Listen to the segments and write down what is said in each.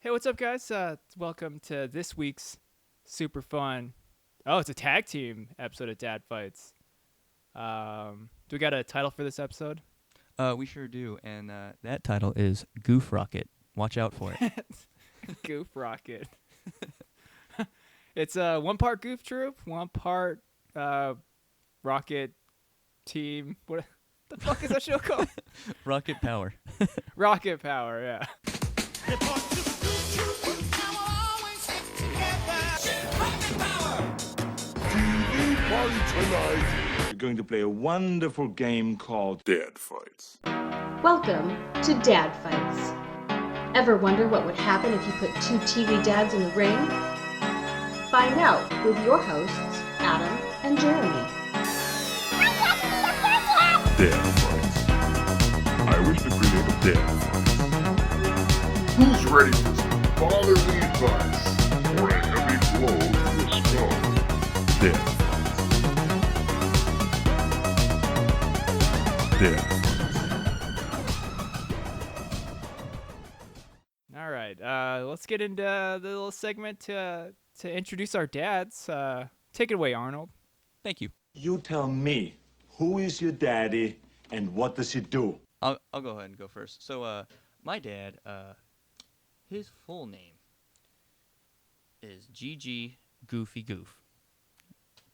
Hey, what's up, guys? Welcome to this week's super fun. Oh, it's a tag team episode of Dad Fights. Do we got a title for this episode? We sure do, and that title is Goof Rocket. Watch out for it. Goof Rocket. It's one part Goof Troop, one part Rocket Team. What the fuck is that show called? Rocket Power. Rocket Power, yeah. Tonight, we're going to play a wonderful game called Dad Fights. Welcome to Dad Fights. Ever wonder what would happen if you put two TV dads in the ring? Find out with your hosts, Adam and Jeremy. Dad Fights. I wish to create a Dad Fight. Who's ready for some fatherly advice or a heavy blow to the skull? Dad Fights. Dad Fights. All right, let's get into the little segment to introduce our dads. Take it away, Arnold. Thank you. You tell me, who is your daddy and what does he do? I'll go ahead and go first. So, my dad, his full name is GG Goofy Goof.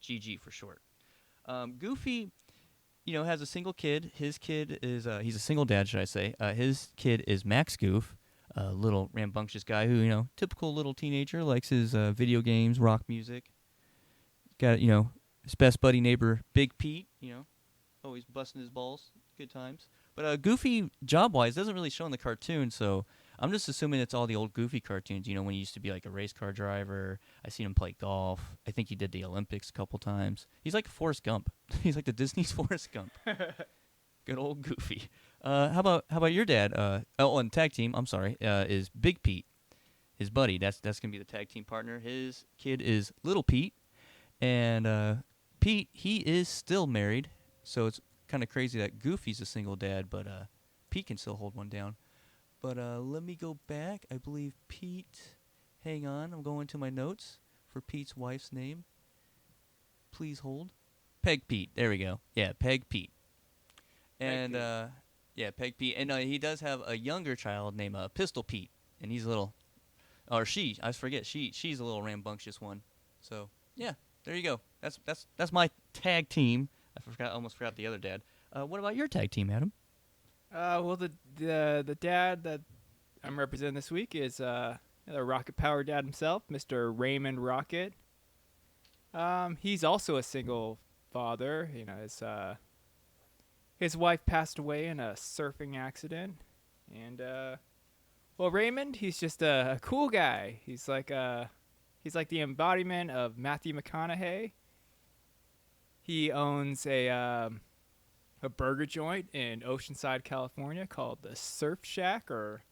GG for short. Goofy, has a single kid. His kid is, he's a single dad, should I say. His kid is Max Goof. A little rambunctious guy who, typical little teenager, likes his video games, rock music. Got, his best buddy neighbor, Big Pete, always busting his balls. Good times. But Goofy, job-wise, doesn't really show in the cartoon, so I'm just assuming it's all the old Goofy cartoons, when he used to be like a race car driver. I seen him play golf. I think he did the Olympics a couple times. He's like Forrest Gump. He's like the Disney's Forrest Gump. Good old Goofy. How about your dad? And tag team. I'm sorry. Is Big Pete, his buddy? That's gonna be the tag team partner. His kid is Little Pete, and Pete, he is still married. So it's kind of crazy that Goofy's a single dad, but Pete can still hold one down. But let me go back. I believe Pete. Hang on. I'm going to my notes for Pete's wife's name. Please hold. Peg Pete. There we go. Yeah, Peg Pete. And Peg Pete, and he does have a younger child named Pistol Pete, and he's a little, or she, I forget, she's a little rambunctious one. So yeah, there you go. That's my tag team. Almost forgot the other dad. What about your tag team, Adam? Well, the dad that I'm representing this week is the Rocket Power dad himself, Mr. Raymond Rocket. He's also a single father. His wife passed away in a surfing accident, and Raymond, he's just a cool guy. He's like the embodiment of Matthew McConaughey. He owns a burger joint in Oceanside, California, called the Surf Shack or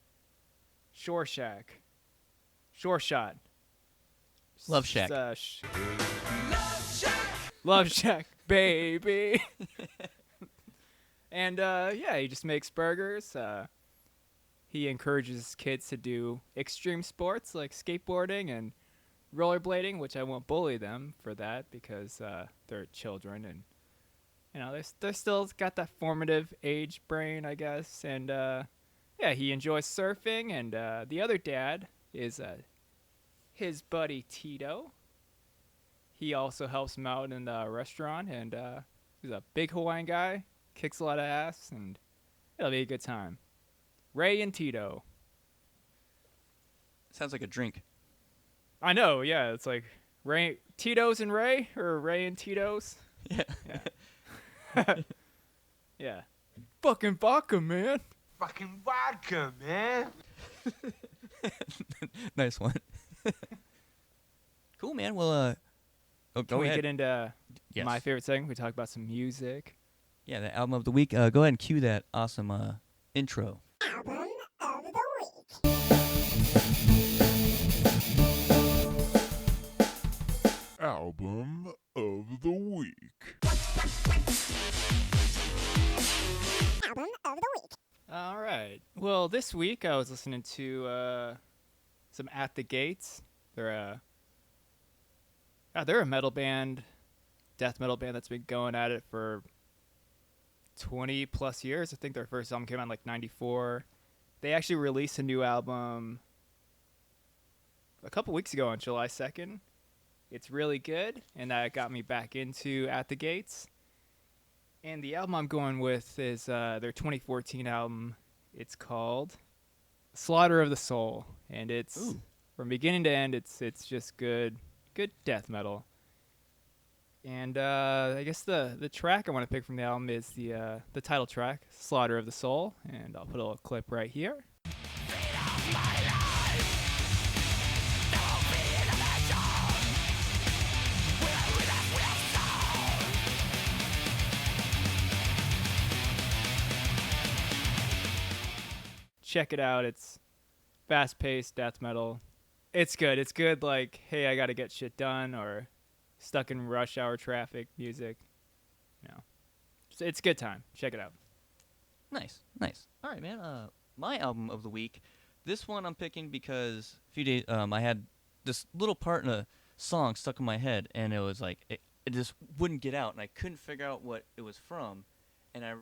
Shore Shack, Shore Shot, Love Shack. Love Shack, Love Shack, baby. And he just makes burgers. He encourages kids to do extreme sports like skateboarding and rollerblading, which I won't bully them for that because they're children and they're still got that formative age brain, I guess. And he enjoys surfing. And the other dad is his buddy Tito. He also helps him out in the restaurant, and he's a big Hawaiian guy. Kicks a lot of ass, and it'll be a good time. Ray and Tito. Sounds like a drink. I know, yeah. It's like Ray, Tito's and Ray, or Ray and Tito's. Yeah. Yeah. Fucking vodka, man. Fucking vodka, man. Nice one. Cool, man. Well, Can we ahead. get into Yes. my favorite segment? We talk about some music. Yeah, the album of the week. Go ahead and cue that awesome intro. Album of the week. Album of the week. Album of the week. All right. Well, this week I was listening to some At the Gates. They're a metal band, death metal band that's been going at it for 20 plus years. I think their first album came out in like 94. They actually released a new album a couple weeks ago on July 2nd. It's really good, and that got me back into At the Gates. And the album I'm going with is their 2014 album. It's called Slaughter of the Soul, and it's from beginning to end. It's just good death metal. And I guess the track I want to pick from the album is the title track, Slaughter of the Soul, and I'll put a little clip right here. Check it out. It's fast-paced death metal. It's good. It's good like, hey, I got to get shit done, or stuck in rush hour traffic music. You know. It's a good time. Check it out. Nice. All right, man. My album of the week. This one I'm picking because a few days I had this little part in a song stuck in my head, and it was like it just wouldn't get out, and I couldn't figure out what it was from, and I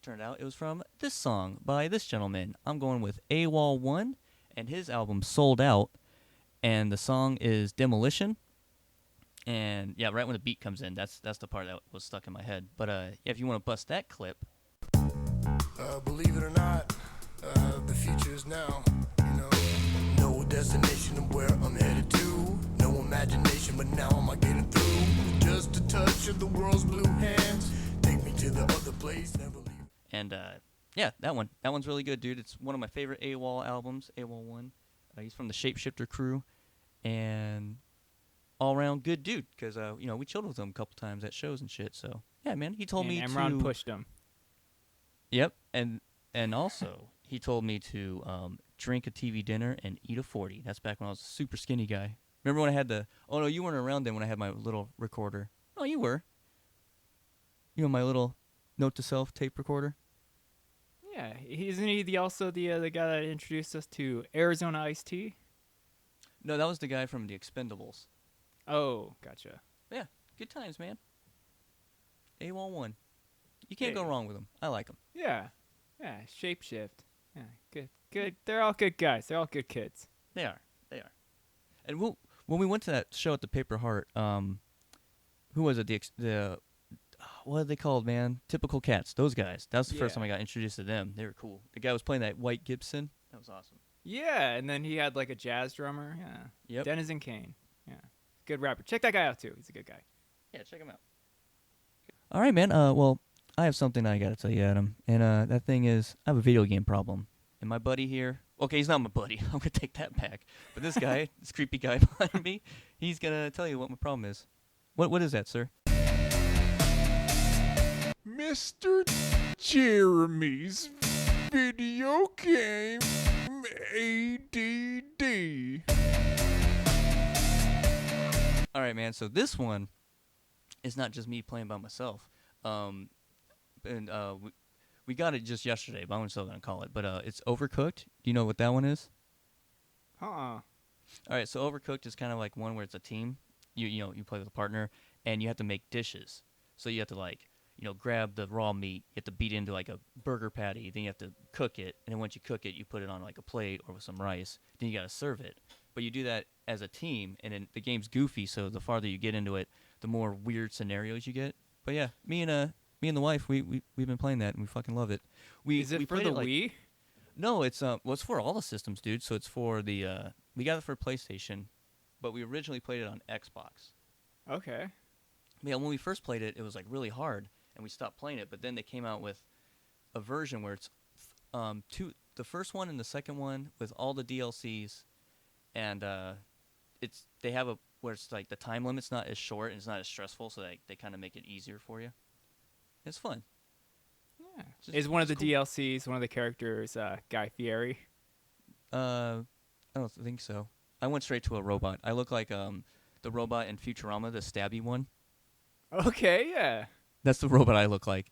turned out it was from this song by this gentleman. I'm going with Awol 1 and his album Sold Out, and the song is Demolition. And yeah, right when the beat comes in, that's the part that was stuck in my head. But yeah, if you want to bust that clip. Believe it or not, the future is now. You know, no destination of where I'm headed to. No imagination, but now I'm getting through. Just a touch of the world's blue hands. Take me to the other place, never leave. And yeah, that one's really good, dude. It's one of my favorite Awol albums, Awol 1. He's from the Shapeshifter crew, and all around good dude. Because we chilled with him a couple times at shows and shit. So yeah, man, he told me Emron pushed him. Yep, and also he told me to drink a TV dinner and eat a 40. That's back when I was a super skinny guy. Remember when I had oh no, you weren't around then when I had my little recorder. Oh, you were. My little note to self tape recorder. Yeah, isn't he also the guy that introduced us to Arizona Iced Tea? No, that was the guy from the Expendables. Oh, gotcha. Yeah, good times, man. Awol 1. You can't go wrong with him. I like him. Yeah, Shapeshift. Yeah, good. They're all good guys. They're all good kids. They are. And when we went to that show at the Paper Heart, who was it? The what are they called, man? Typical Cats. Those guys. That was the first time I got introduced to them. They were cool. The guy was playing that white Gibson. That was awesome. Yeah, and then he had like a jazz drummer. Yeah. Yep. Denizen Kane. Yeah. Good rapper. Check that guy out too. He's a good guy. Yeah, check him out. All right, man. Well, I have something I got to tell you, Adam. And that thing is, I have a video game problem. And my buddy here, okay, he's not my buddy. I'm going to take that back. But this guy, this creepy guy behind me, he's going to tell you what my problem is. What is that, sir? Mr. Jeremy's video game ADD. All right, man. So this one is not just me playing by myself. We got it just yesterday, but I'm still going to call it. But it's Overcooked. Do you know what that one is? All right, so Overcooked is kind of like one where it's a team. You play with a partner, and you have to make dishes. So you have to grab the raw meat, you have to beat it into like a burger patty, then you have to cook it, and then once you cook it, you put it on like a plate or with some rice. Then you got to serve it. But you do that as a team, and then the game's goofy, so the farther you get into it, the more weird scenarios you get. But yeah, me and the wife, we've been playing that, and we fucking love it. Is it for the Wii? No, it's it's for all the systems, dude. So it's for the we got it for PlayStation, but we originally played it on Xbox. Okay. Yeah, when we first played it, it was like really hard, and we stopped playing it. But then they came out with a version where it's the first one and the second one with all the DLCs, and they have a where it's like the time limit's not as short and it's not as stressful, so they kind of make it easier for you. It's fun. Yeah. Is one of the cool. DLCs one of the characters Guy Fieri? I don't think so. I went straight to a robot. I look like the robot in Futurama, the stabby one. Okay, yeah. That's the robot I look like.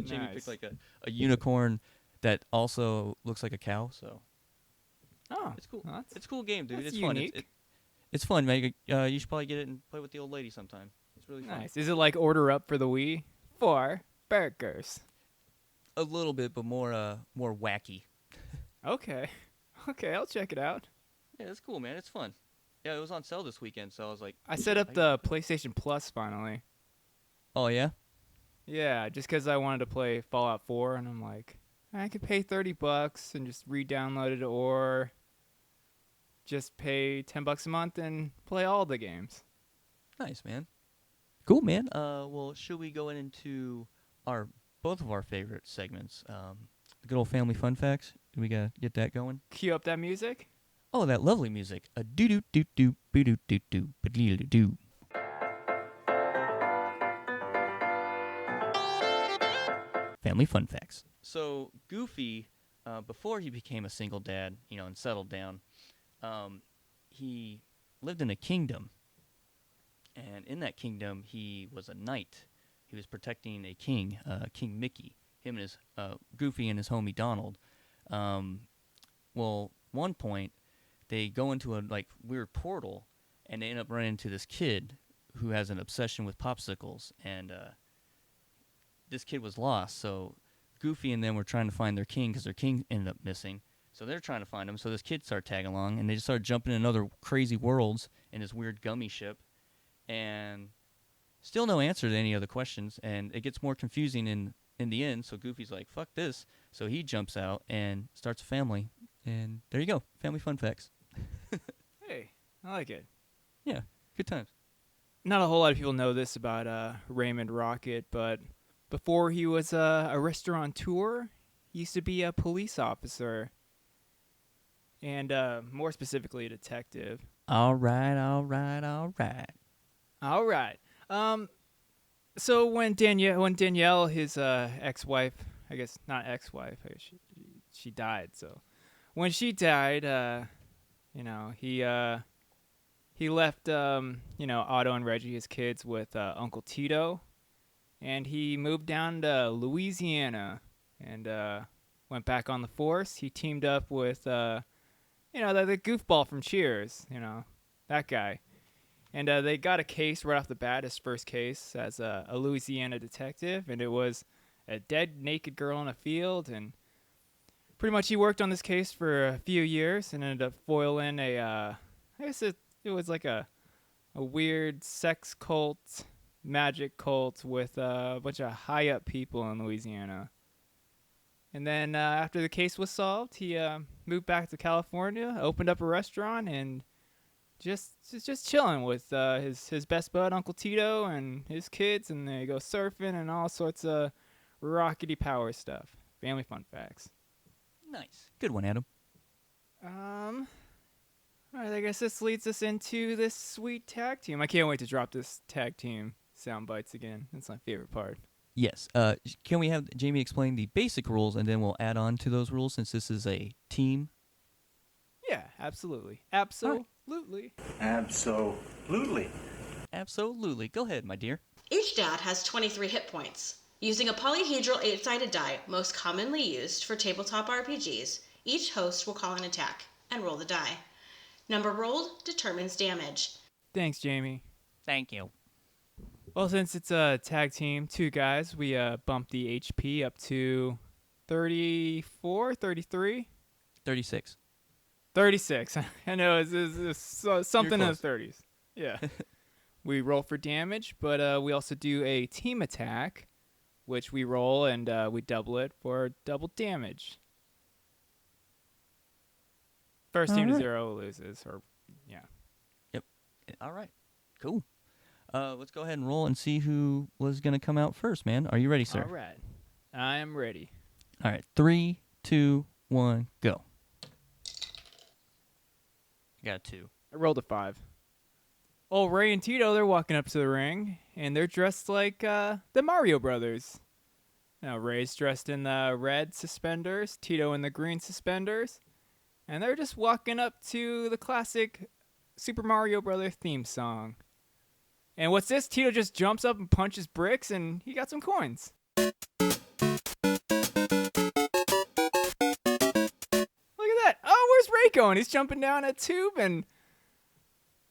Jamie Nice. picked like a unicorn that also looks like a cow. So Oh, It's cool. well, that's- It's a cool game, dude. that's It's fun. unique. It's fun, man. You should probably get it and play with the old lady sometime. It's really fun. Nice. Is it like Order Up for the Wii? 4 burgers. A little bit, but more wacky. Okay. Okay, I'll check it out. Yeah, it's cool, man. It's fun. Yeah, it was on sale this weekend, so I was like, I set up I the PlayStation Plus finally. oh yeah. Yeah, just because I wanted to play Fallout 4, and I'm like, I could pay $30 and just re-download it, or just pay $10 a month and play all the games. Nice, man. Cool, man. Well, should we go into both of our favorite segments? The good old family fun facts. Do we gotta get that going? Cue up that music. Oh, that lovely music. A doo doo doo doo boo doo doo doo ba doo doo doo. Family fun facts. So Goofy, before he became a single dad, and settled down, he lived in a kingdom, and in that kingdom he was a knight. He was protecting a king, King Mickey. Him and his Goofy and his homie Donald. Well, one point they go into a weird portal, and they end up running into this kid who has an obsession with popsicles, and this kid was lost. So Goofy and them were trying to find their king because their king ended up missing. So they're trying to find him. So this kid started tagging along, and they just started jumping in other crazy worlds in this weird gummy ship, and still no answer to any other questions. And it gets more confusing in the end. So Goofy's like, "Fuck this!" So he jumps out and starts a family. And there you go, family fun facts. Hey, I like it. Yeah, good times. Not a whole lot of people know this about Raymond Rocket, but before he was a restaurateur, he used to be a police officer, and more specifically a detective. All right. All right. So when Danielle, his ex-wife, I guess not ex-wife, I guess she died. So when she died, he left Otto and Reggie, his kids, with Uncle Tito, and he moved down to Louisiana and went back on the force. He teamed up with the goofball from Cheers, that guy. And they got a case right off the bat, his first case as a Louisiana detective, and it was a dead, naked girl in a field. And pretty much he worked on this case for a few years and ended up foiling I guess it was like a weird sex cult, magic cult with a bunch of high-up people in Louisiana. And then after the case was solved, he moved back to California, opened up a restaurant, and just chilling with his best bud, Uncle Tito, and his kids, and they go surfing and all sorts of rockety power stuff. Family fun facts. Nice. Good one, Adam. All right, I guess this leads us into this sweet tag team. I can't wait to drop this tag team sound bites again. That's my favorite part. Yes. Can we have Jamie explain the basic rules, and then we'll add on to those rules since this is a team? Yeah, absolutely. Absolutely. Absolutely. Absolutely. Go ahead, my dear. Each dad has 23 hit points. Using a polyhedral 8-sided die, most commonly used for tabletop RPGs, each host will call an attack and roll the die. Number rolled determines damage. Thanks, Jamie. Thank you. Well, since it's a tag team, 2 guys, we bumped the HP up to 34, 33? 36. 36. I know, it's something in the close. 30s. Yeah. We roll for damage, but we also do a team attack, which we roll and we double it for double damage. First team to 0 loses, or yeah. Yep. All right. Cool. Let's go ahead and roll and see who was going to come out first, man. Are you ready, sir? All right. I am ready. All right. 3, 2, 1, go. I got a 2. I rolled a 5. Oh, Ray and Tito, they're walking up to the ring, and they're dressed like the Mario Brothers. Now, Ray's dressed in the red suspenders, Tito in the green suspenders, and they're just walking up to the classic Super Mario Brothers theme song. And what's this? Tito just jumps up and punches bricks, and he got some coins. Look at that. Oh, where's he going? He's jumping down a tube and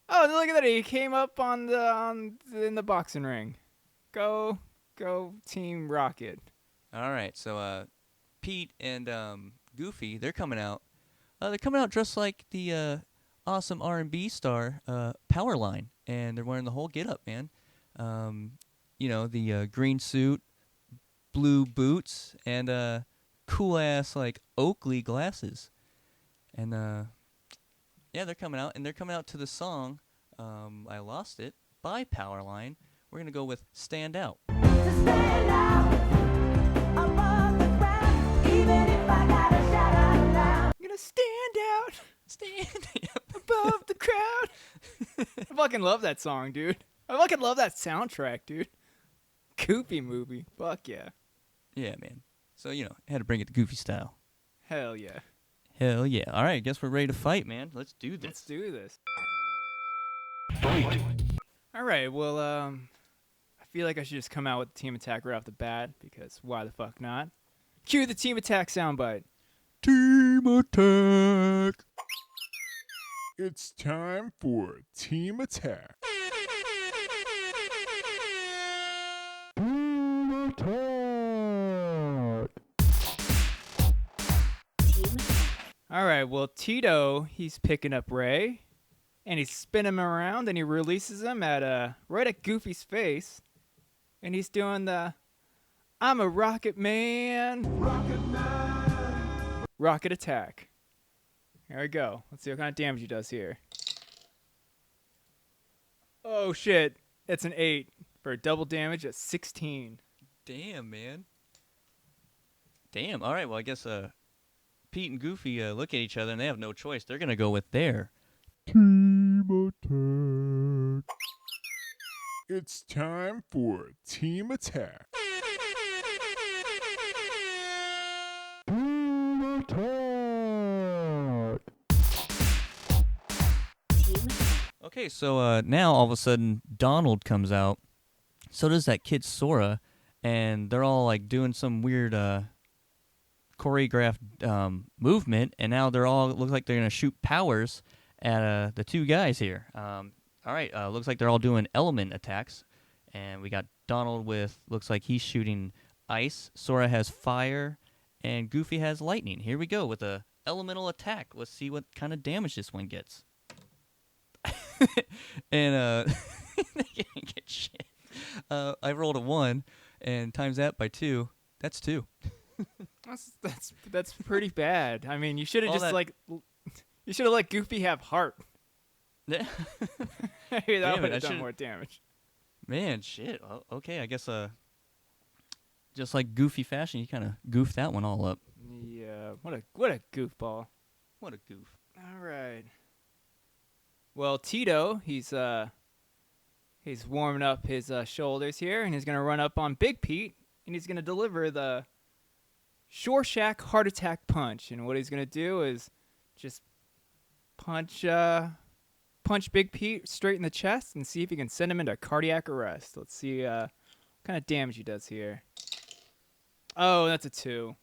look at that! He came up in the boxing ring. Go Team Rocket! All right, so Pete and Goofy, they're coming out. They're coming out dressed like the awesome R&B star Powerline, and they're wearing the whole get-up, man. The green suit, blue boots, and cool-ass, like, Oakley glasses. And, they're coming out, and they're coming out to the song, I Lost It, by Powerline. We're going to go with Stand Out. I'm gonna stand out. Stand Above the crowd. I fucking love that song, dude. I fucking love that soundtrack, dude. Goofy movie. Fuck yeah. Yeah, man. So, had to bring it to Goofy style. Hell yeah. Hell yeah. All right, guess we're ready to fight, man. Let's do this. Let's do this. Fight. All right, well, I feel like I should just come out with Team Attack right off the bat, because why the fuck not? Cue the Team Attack soundbite. Team Attack. It's time for Team Attack. Team Attack. All right, well, Tito, he's picking up Ray, and he's spinning him around, and he releases him right at Goofy's face, and he's doing the I'm a rocket man. Rocket attack. Here we go. Let's see what kind of damage he does here. Oh, shit. It's an 8 for double damage at 16. Damn, man. Damn. All right, well, I guess Pete and Goofy look at each other, and they have no choice. They're going to go with their Team Attack. It's time for Team Attack. Team Attack. Okay, so now all of a sudden Donald comes out. So does that kid Sora, and they're all like doing some weird choreographed movement, and now they're all look like they're gonna shoot powers at the two guys here. All right, looks like they're all doing element attacks, and we got Donald with looks like he's shooting ice. Sora has fire, and Goofy has lightning. Here we go with a elemental attack. Let's see what kind of damage this one gets. And I can't get shit. I rolled a 1, and times that by 2. That's 2. That's pretty bad. I mean, you should have All just that- you should have let Goofy have heart. Yeah. Hey, that Damn it, would I have done should've- more damage. Man, shit. Well, okay, I guess just like Goofy fashion, you kind of goofed that one all up. Yeah, what a goofball. What a goof. All right. Well, Tito, he's warming up his shoulders here, and he's gonna run up on Big Pete, and he's gonna deliver the Shore Shack Heart Attack Punch. And what he's gonna do is just punch Big Pete straight in the chest and see if he can send him into cardiac arrest. Let's see what kind of damage he does here. Oh, that's a 2.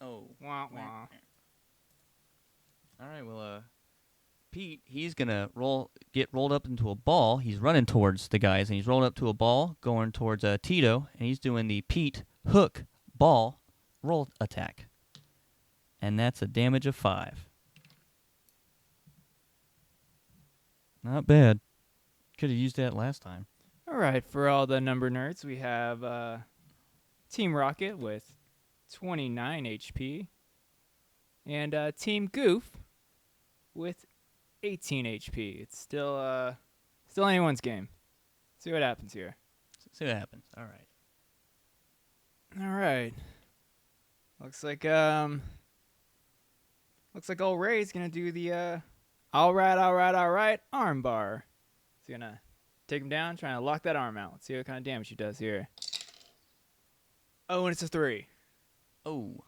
Oh. Wah, wah. All right, well, Pete, he's going to get rolled up into a ball. He's running towards the guys, and he's rolling up to a ball, going towards Tito, and he's doing the Pete hook ball roll attack. And that's a damage of 5. Not bad. Could have used that last time. All right, for all the number nerds, we have Team Rocket with 29 HP, and Team Goof with 18 HP. It's still anyone's game. See what happens here. See what happens. All right. All right. Looks like old Ray's gonna do the all right arm bar. He's gonna take him down, trying to lock that arm out. Let's see what kind of damage he does here. Oh, and it's a 3. Oh.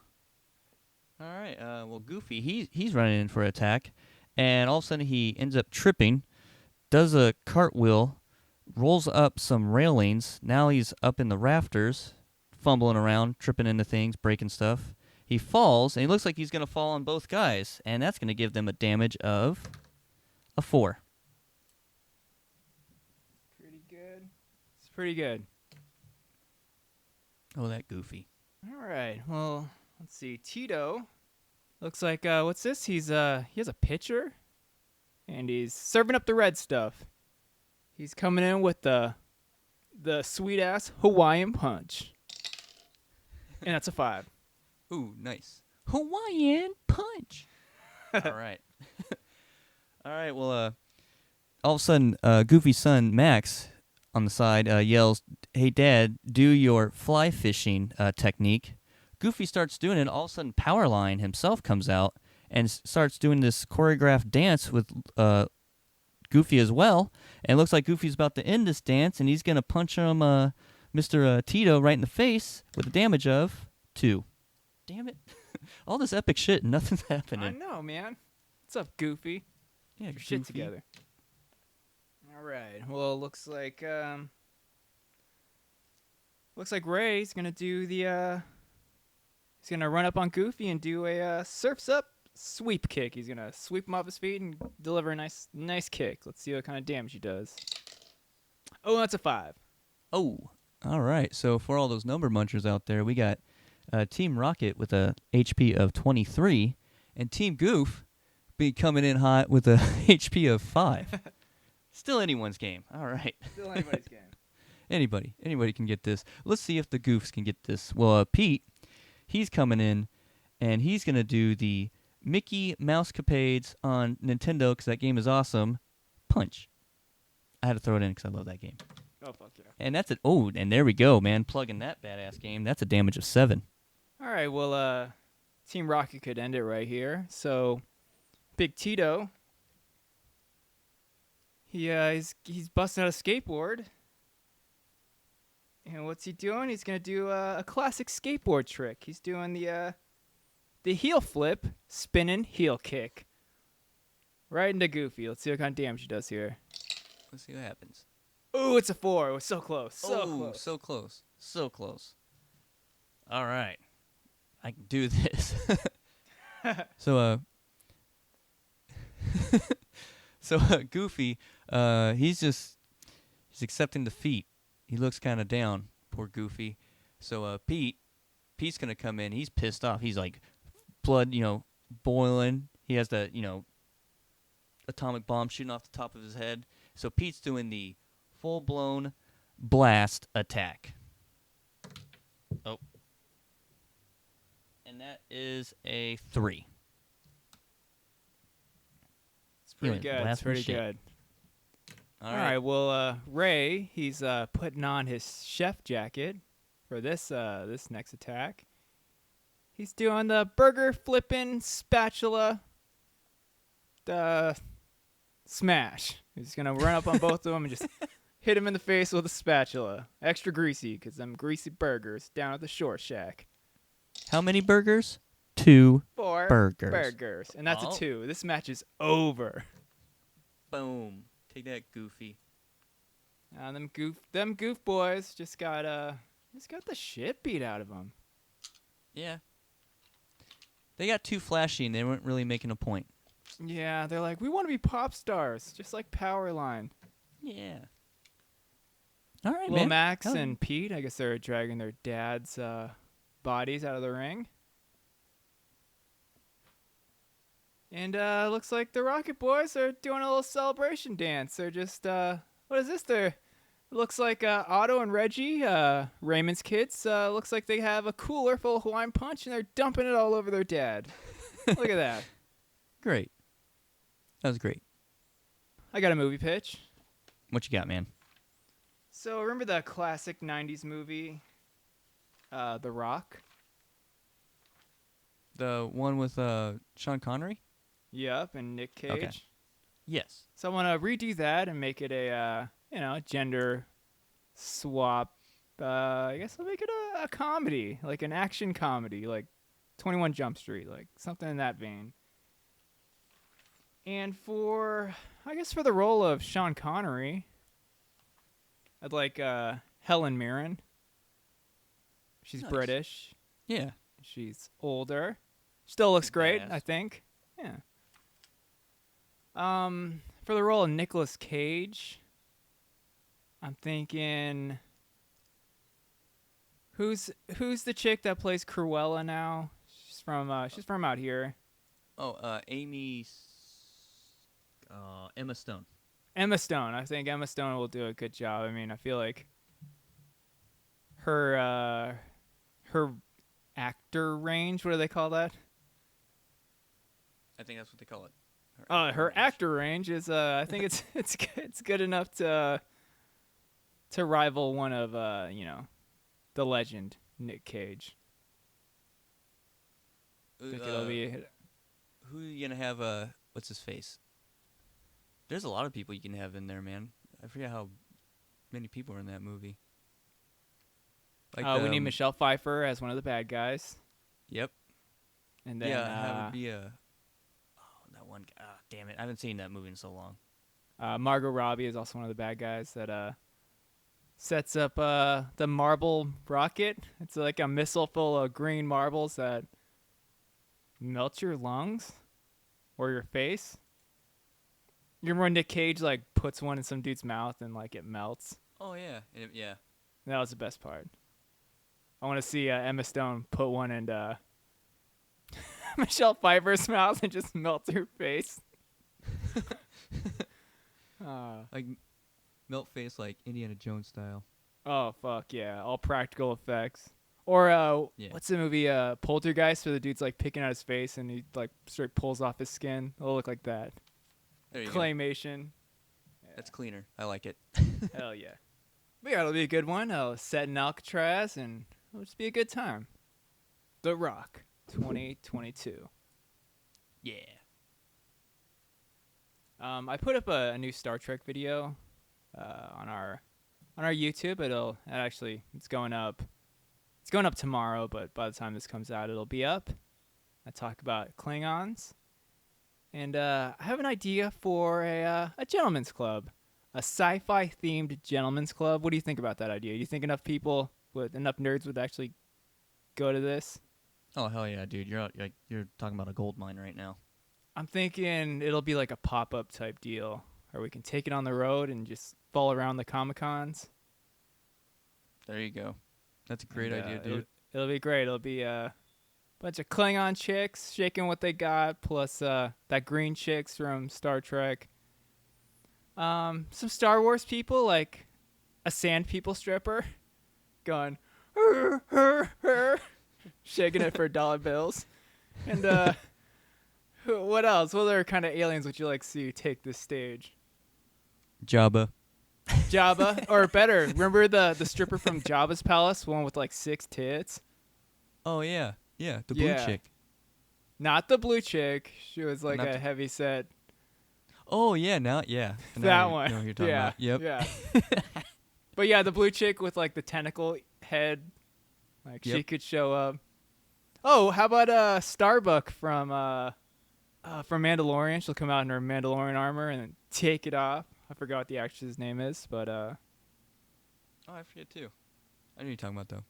All right. Well, Goofy, he's running in for an attack, and all of a sudden he ends up tripping, does a cartwheel, rolls up some railings. Now he's up in the rafters, fumbling around, tripping into things, breaking stuff. He falls, and he looks like he's going to fall on both guys, and that's going to give them a damage of a 4. Pretty good. It's pretty good. Oh, that Goofy. All right. Well, let's see. Tito looks like what's this? He has a pitcher, and he's serving up the red stuff. He's coming in with the sweet ass Hawaiian punch, and that's a 5. Ooh, nice. Hawaiian punch. All right. All right, well, all of a sudden, Goofy's son, Max, on the side, yells, "Hey, Dad, do your fly fishing technique." Goofy starts doing it. All of a sudden, Powerline himself comes out and starts doing this choreographed dance with Goofy as well. And it looks like Goofy's about to end this dance, and he's going to punch him, Mr. Tito, right in the face with a damage of 2. Damn it. All this epic shit and nothing's happening. I know, man. What's up, Goofy? Yeah, Get your shit Goofy. together. All right. Well, looks like Ray's gonna do the. He's gonna run up on Goofy and do a surfs up sweep kick. He's gonna sweep him off his feet and deliver a nice kick. Let's see what kind of damage he does. Oh, that's a 5. Oh, all right. So for all those number munchers out there, we got Team Rocket with a HP of 23, and Team Goof be coming in hot with a HP of 5. Still anyone's game. All right. Still anybody's game. Anybody can get this. Let's see if the Goofs can get this. Well, Pete, he's coming in, and he's gonna do the Mickey Mouse Capades on Nintendo because that game is awesome. Punch. I had to throw it in because I love that game. Oh fuck yeah. And that's it. Oh, and there we go, man. Plugging that badass game. That's a damage of 7. All right. Well, Team Rocket could end it right here. So, Big Tito. He's busting out a skateboard. And what's he doing? He's gonna do a classic skateboard trick. He's doing the heel flip, spinning heel kick. Right into Goofy. Let's see what kind of damage he does here. Let's see what happens. Ooh, it's a 4. It was so close. So close. So close. So close. All right. I can do this. So Goofy, he's accepting defeat. He looks kind of down, poor Goofy. So Pete's going to come in. He's pissed off. He's like blood, boiling. He has the, atomic bomb shooting off the top of his head. So Pete's doing the full-blown blast attack. Oh. And that is a 3. It's pretty Anyway, good. It's blasting pretty shit. good. All All right. Well, Ray, he's putting on his chef jacket for this next attack. He's doing the burger flipping spatula smash. He's gonna run up on both of them and just hit him in the face with a spatula. Extra greasy, because them greasy burgers down at the Short Shack. How many burgers? 2 4 burgers. And that's Oh. a 2. This match is over. Boom. Take that, Goofy. Them goof boys just got the shit beat out of them. Yeah. They got too flashy and they weren't really making a point. Yeah, they're like, we want to be pop stars, just like Powerline. Yeah. All right, Lil man. Max Oh. and Pete, I guess they're dragging their dad's bodies out of the ring. And looks like the Rocket Boys are doing a little celebration dance. They're just, what is this? It looks like Otto and Reggie, Raymond's kids, looks like they have a cooler full of Hawaiian Punch and they're dumping it all over their dad. Look at that. Great. That was great. I got a movie pitch. What you got, man? So remember the classic 90s movie, The Rock? The one with Sean Connery? Yep, and Nick Cage. Okay. Yes. So I want to redo that and make it a, gender swap. I guess I'll make it a comedy, like an action comedy, like 21 Jump Street, like something in that vein. And for the role of Sean Connery, I'd like Helen Mirren. She's Nice. British. Yeah. She's older. Still looks great, Badass. I think. Yeah. For the role of Nicolas Cage, I'm thinking who's the chick that plays Cruella now? She's from out here. Oh, Emma Stone. Emma Stone. I think Emma Stone will do a good job. I mean, I feel like her actor range, what do they call that? I think that's what they call it. Her range. actor range is I think it's good enough to rival one of the legend Nick Cage. I think it'll be Who are you gonna have? What's his face? There's a lot of people you can have in there, man. I forget how many people are in that movie. Like we need Michelle Pfeiffer as one of the bad guys, Yep. and then have it be that one. Damn it! I haven't seen that movie in so long. Margot Robbie is also one of the bad guys that sets up the marble rocket. It's like a missile full of green marbles that melt your lungs or your face. You remember when Nick Cage like puts one in some dude's mouth and like it melts? Oh yeah, yeah. That was the best part. I want to see Emma Stone put one in Michelle Pfeiffer's mouth and just melt her face. Like melt face, like Indiana Jones style. Oh fuck yeah! All practical effects. Or what's the movie? Poltergeist, where the dude's like picking out his face and he like straight pulls off his skin. It'll look like that. There you Claymation. go. That's cleaner. I like it. Hell yeah! But yeah, it'll be a good one. Set in Alcatraz, and it'll just be a good time. The Rock, 2022. Yeah. I put up a new Star Trek video on our YouTube. It's going up. It's going up tomorrow, but by the time this comes out, it'll be up. I talk about Klingons, and I have an idea for a gentleman's club, a sci-fi themed gentleman's club. What do you think about that idea? Do you think enough nerds would actually go to this? Oh hell yeah, dude! You're talking about a gold mine right now. I'm thinking it'll be like a pop-up type deal, or we can take it on the road and just fall around the Comic-Cons. There you go. That's a great idea, dude. It'll be great. It'll be a bunch of Klingon chicks shaking what they got, plus that green chicks from Star Trek. Some Star Wars people, like a Sand People stripper, going, "Hur, hur, hur," shaking it for dollar bills. And what else? What other kind of aliens would you like to see take this stage? Jabba. Jabba, or better, remember the stripper from Jabba's palace, one with like 6 tits? Oh yeah, the blue chick. Not the blue chick. She was like Not a the- heavy set. Oh yeah, Now That I one. know who you're talking about. Yep. Yeah. But yeah, the blue chick with like the tentacle head, like she Yep. could show up. Oh, how about Starbuck from Mandalorian? She'll come out in her Mandalorian armor and then take it off. I forgot what the actress's name is, but Oh, I forget too. I know who you're talking about though.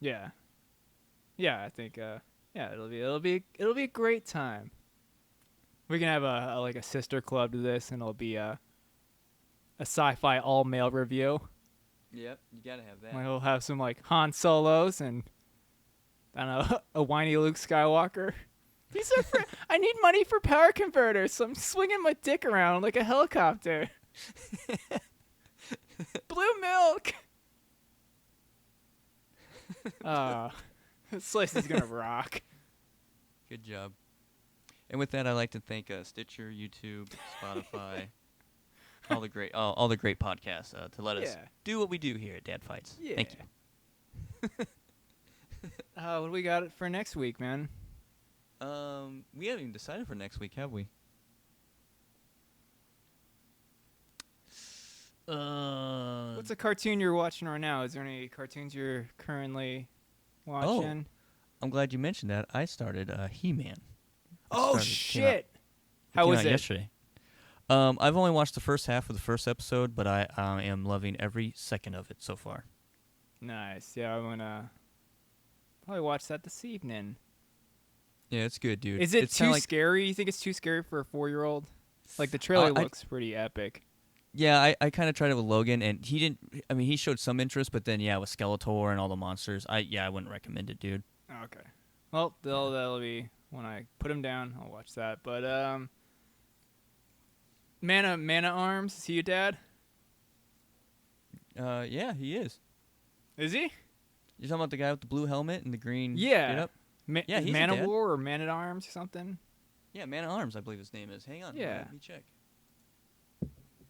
yeah, I think it'll be a great time. We can have a sister club to this, and it'll be a sci-fi all male review. Yep, you gotta have that. Like, we'll have some like Han Solos and I don't know a whiny Luke Skywalker. These are I need money for power converters, so I'm swinging my dick around like a helicopter. Blue milk. This place is gonna rock. Good job. And with that, I'd like to thank Stitcher, YouTube, Spotify, all the great podcasts to let us Yeah. do what we do here at Dad Fights. Yeah. Thank you. What do we got for next week, man? We haven't even decided for next week, have we? What's a cartoon you're watching right now? Is there any cartoons you're currently watching? I'm glad you mentioned that. I started He-Man. Oh, Came shit! How came was out it? yesterday. I've only watched the first half of the first episode, but I am loving every second of it so far. Nice. Yeah, I'll I watched that this evening. Yeah, it's good, dude. Is it it's kinda too scary? You think it's too scary for a 4-year-old? Like the trailer looks pretty epic. Yeah, I kind of tried it with Logan, and he didn't. I mean, he showed some interest, but then yeah, with Skeletor and all the monsters, I wouldn't recommend it, dude. Okay. Well, that'll be when I put him down. I'll watch that. But Man at Arms. Is he your dad? Yeah, he is. Is he? You're talking about the guy with the blue helmet and the green Yeah. getup? Yeah, he's Man a of dad. War or Man at Arms or something. Yeah, Man at Arms, I believe his name is. Hang on, Yeah. let me check.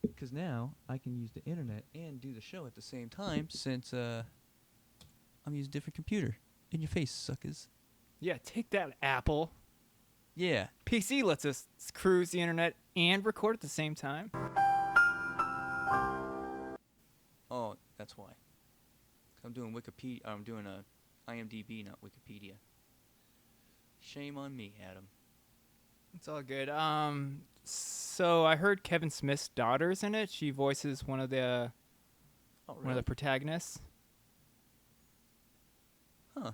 Because now I can use the internet and do the show at the same time since I'm using a different computer. In your face, suckers. Yeah, take that, Apple. Yeah. PC lets us cruise the internet and record at the same time. Oh, that's why. I'm doing Wikipedia. I'm doing a IMDb, not Wikipedia. Shame on me, Adam. It's all good. So I heard Kevin Smith's daughter's in it. She voices one of the Oh, one of the protagonists. Huh.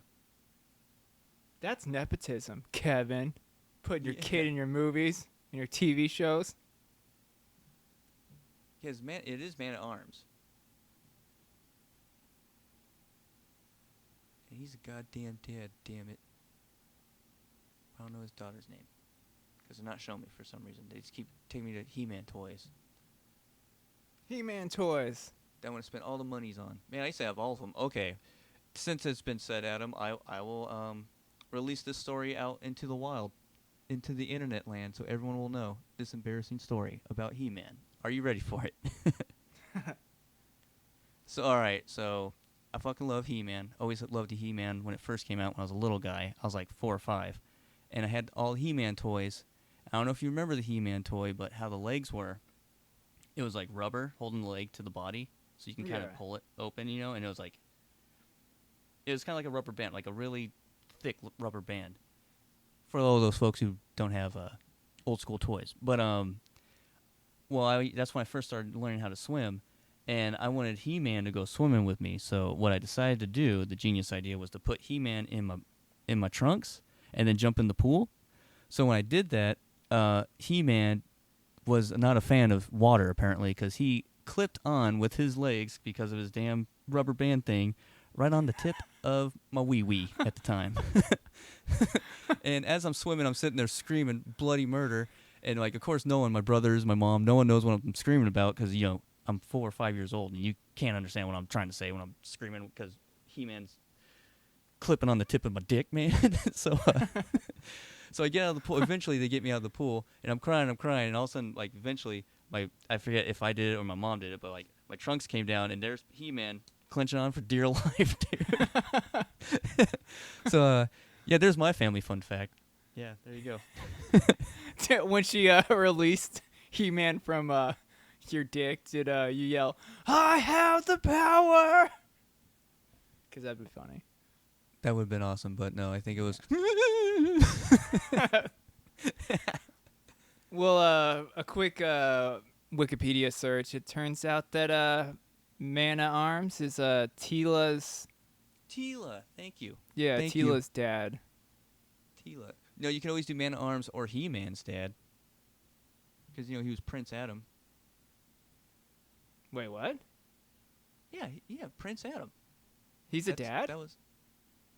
That's nepotism, Kevin. Putting your Yeah. kid in your movies and your TV shows. Because it is Man at Arms. And he's a goddamn dad, damn it. I don't know his daughter's name. Because they're not showing me for some reason. They just keep taking me to He-Man toys. He-Man toys. That I want to spend all the monies on. Man, I used to have all of them. Okay. Since it's been said, Adam, I will release this story out into the wild. Into the internet land so everyone will know this embarrassing story about He-Man. Are you ready for it? So, alright, so I fucking love He-Man. Always loved the He-Man when it first came out when I was a little guy. I was like 4 or 5. And I had all He-Man toys. I don't know if you remember the He-Man toy, but how the legs were. It was like rubber holding the leg to the body. So you can kind of Yeah. pull it open, you know? And it was like... It was kind of like a rubber band, like a really thick rubber band. For all those folks who don't have old school toys. But, that's when I first started learning how to swim. And I wanted He-Man to go swimming with me. So what I decided to do, the genius idea, was to put He-Man in my trunks and then jump in the pool. So when I did that, He-Man was not a fan of water, apparently, because he clipped on with his legs, because of his damn rubber band thing, right on the tip of my wee-wee at the time. And as I'm swimming, I'm sitting there screaming bloody murder. And, like, of course, no one, my brothers, my mom, no one knows what I'm screaming about because, you know, I'm 4 or 5 years old, and you can't understand what I'm trying to say when I'm screaming because He-Man's clipping on the tip of my dick, man. So I get out of the pool. Eventually, they get me out of the pool, and I'm crying, and all of a sudden, like, eventually, I forget if I did it or my mom did it, but, like, my trunks came down, and there's He-Man clenching on for dear life, dude. So, yeah, there's my family fun fact. Yeah, there you go. When she released He-Man from your dick, did you yell, "I have the power"? Because that'd be funny. That would have been awesome, but no, I think it was... Well, a quick Wikipedia search. It turns out that Man at Arms is Tila's. Tila, thank you. Yeah, Thank you. Tila's dad. Tila. No, you can always do Man at Arms or He-Man's dad. Because, you know, he was Prince Adam. Wait, what? Yeah, Prince Adam. He's a dad? That was...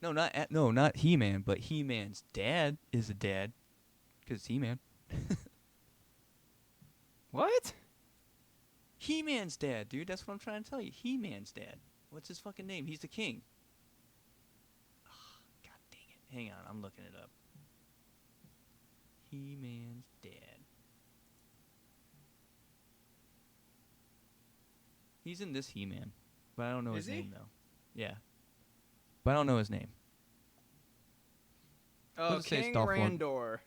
No, not He-Man, but He-Man's dad is a dad. Because it's He-Man. What? He-Man's dad, dude. That's what I'm trying to tell you. He-Man's dad. What's his fucking name? He's the king. God dang it. Hang on, I'm looking it up. He-Man's dad. He's in this He-Man, but I don't know Is his he? name, though. Yeah. But I don't know his name. Oh, does it say King Star Form? Randor.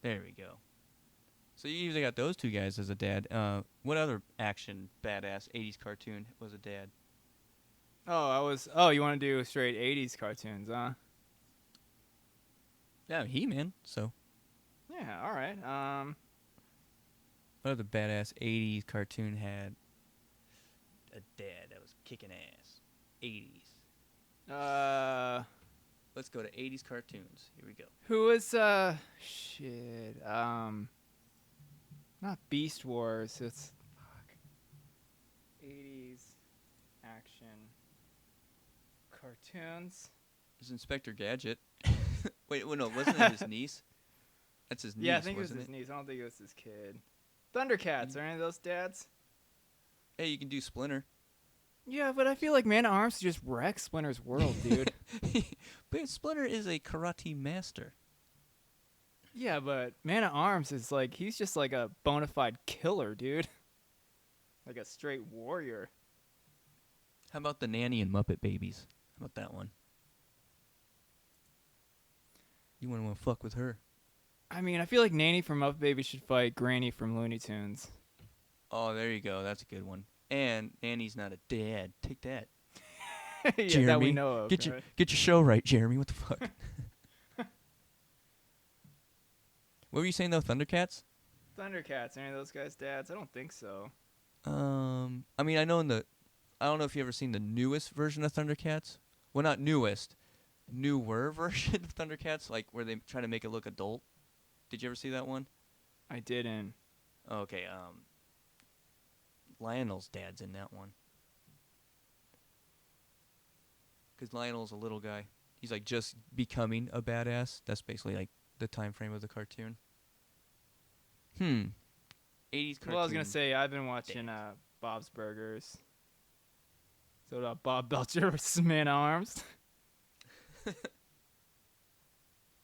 There we go. So you usually got those two guys as a dad. What other action badass 80s cartoon was a dad? Oh, you want to do straight 80s cartoons, huh? Yeah, He-Man, so... Yeah, all right. What other badass 80s cartoon had a dad that was kicking ass? 80s. let's go to 80s cartoons. Here we go. Who is shit? Not Beast Wars. It's 80s action cartoons. It's Inspector Gadget. Wait, no, wasn't it his niece? That's his niece, Yeah, I think it was wasn't his niece. I don't think it was his kid. Thundercats. Are any of those dads? Hey, you can do Splinter. Yeah, but I feel like Man at Arms just wrecks Splinter's world, dude. But Splinter is a karate master. Yeah, but Man at Arms is like, he's just like a bona fide killer, dude. Like a straight warrior. How about the Nanny and Muppet Babies? How about that one? You wouldn't want to fuck with her. I mean, I feel like Nanny from Muppet Babies should fight Granny from Looney Tunes. Oh, there you go. That's a good one. And Nanny's not a dad. Take that. Yeah, Jeremy, that we know of. get right? your show right, Jeremy. What the fuck? What were you saying though, Thundercats? Thundercats. Are any of those guys dads? I don't think so. I mean, I know I don't know if you ever seen the newest version of Thundercats. Well, not newest, newer version of Thundercats, like where they try to make it look adult. Did you ever see that one? I didn't. Okay. Lionel's dad's in that one. Because Lionel's a little guy. He's like just becoming a badass. That's basically like the time frame of the cartoon. 80s cartoon. Well, I was going to say, I've been watching Bob's Burgers. So Bob Belcher versus Man at Arms.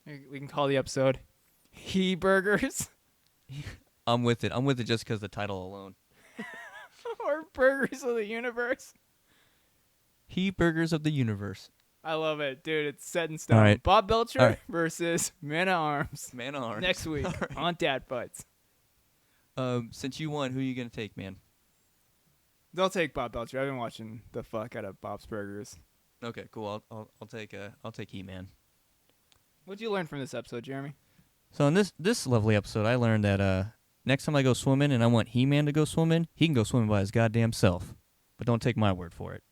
We can call the episode He Burgers. I'm with it. I'm with it just because the title alone. Or Burgers of the Universe. He Burgers of the Universe. I love it, dude. It's set in stone. All right. Bob Belcher All right. versus Man at Arms. Man at Arms. Next week All right. on Dad Fights. Since you won, who are you going to take, man? They'll take Bob Belcher. I've been watching the fuck out of Bob's Burgers. Okay, cool. I'll take He-Man. What'd you learn from this episode, Jeremy? So in this lovely episode, I learned that next time I go swimming and I want He-Man to go swimming, he can go swimming by his goddamn self. But don't take my word for it.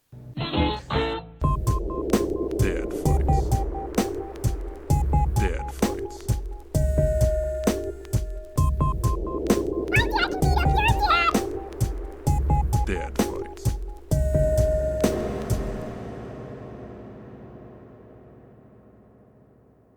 Dad fights. Dad fights. Dad